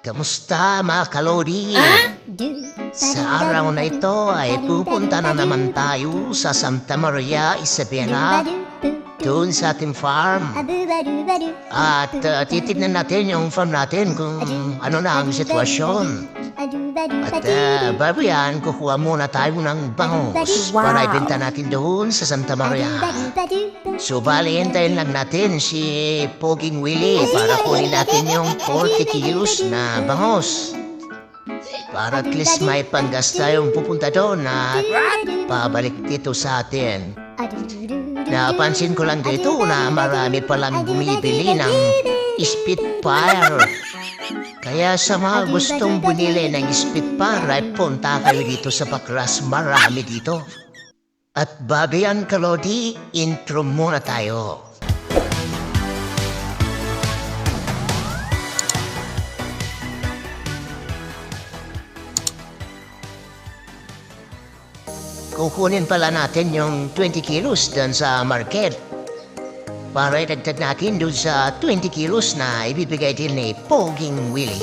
Kamusta mga kalodi? Sa araw na ito ay pupunta na naman tayo sa Santa Maria Isabela, doon sa ating farm. At titignan natin yung farm natin kung ano na ang sitwasyon. At bago yan, kukuha muna tayo ng bangus para ibenta natin doon sa Santa Maria. So bali, hintayin lang natin si Poging Willie para kunin natin yung 40 kilos na bangus. Para at least may panggas tayong pupunta doon at pabalik dito sa atin. Napansin ko lang dito na marami palang bumibili ng Spitfire. Kaya sa mga gustong bumili ng Spitfire ay punta kayo dito sa Bakras, marami dito. At bago yan kalodi, intro muna tayo. Kukunin pala natin yung 20 kilos doon sa market. Para idagdag natin doon sa 20 kilos na ibibigay din ni Poging Willie.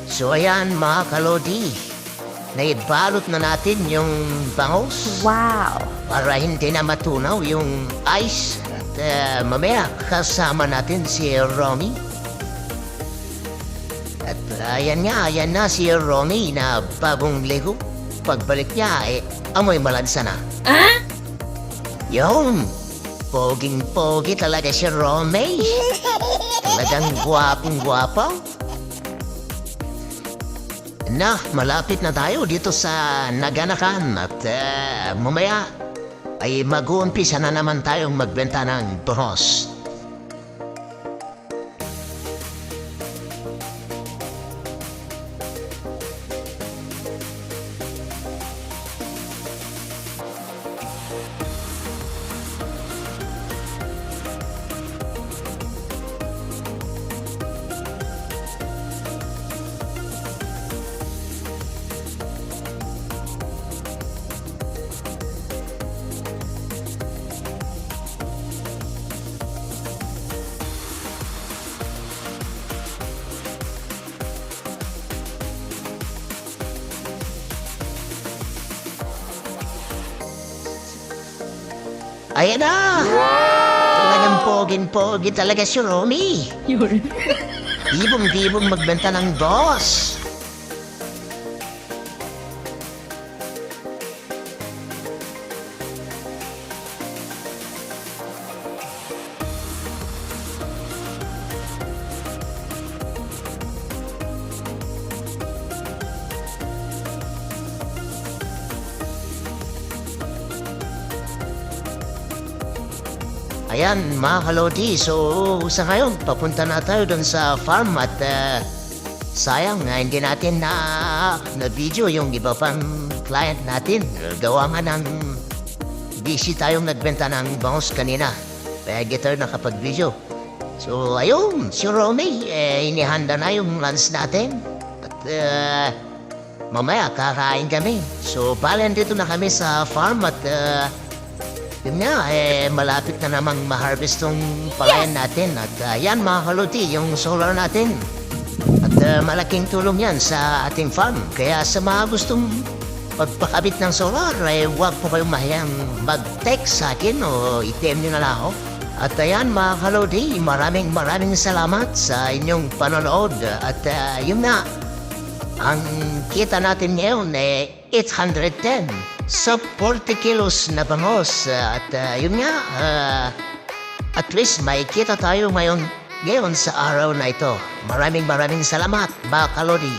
So ayan mga kalodi, naibalot na natin yung bangus. Wow! Para hindi na matunaw yung ice. At mamaya kasama natin si Romy. At ayan na si Romy na bagong ligo. Pagbalik niya, amoy malansa na. Yun, poging-pogi talaga si Romy. Talagang gwapong-gwapo. Na, malapit na tayo dito sa Naganakan at mamaya ay mag-uumpisa na naman tayong magbenta ng bangus. Ayan na! Talagang poging-pogi talaga si Romy. Ibong-ibong magbenta ng boss. Ayan mga kalodi, so sa ngayon papunta na tayo doon sa farm at sayang na hindi natin na video yung iba pang client natin. Gawa nga ng busy tayong nagbenta ng bangus kanina, kaya di tayo nakapag-video. So ayun, si Romy, inihanda na yung lunch natin at mamaya kakain kami. So bali dito na kami sa farm at yun nga, malapit na namang ma-harvest tong palayan natin. At yan mga kalodi, yung solar natin. At malaking tulong yan sa ating farm. Kaya sa mga gustong pagpakabit ng solar, huwag po kayong mahiyang mag-text sa akin o i-PM nyo na lang ako. At ayan mga kalodi, maraming salamat sa inyong panonood. At yun na, ang kita natin ngayon 810. So 40 kilos na bangus at yun nga, at least may kita tayo ngayon sa araw na ito. Maraming salamat mga kalodi.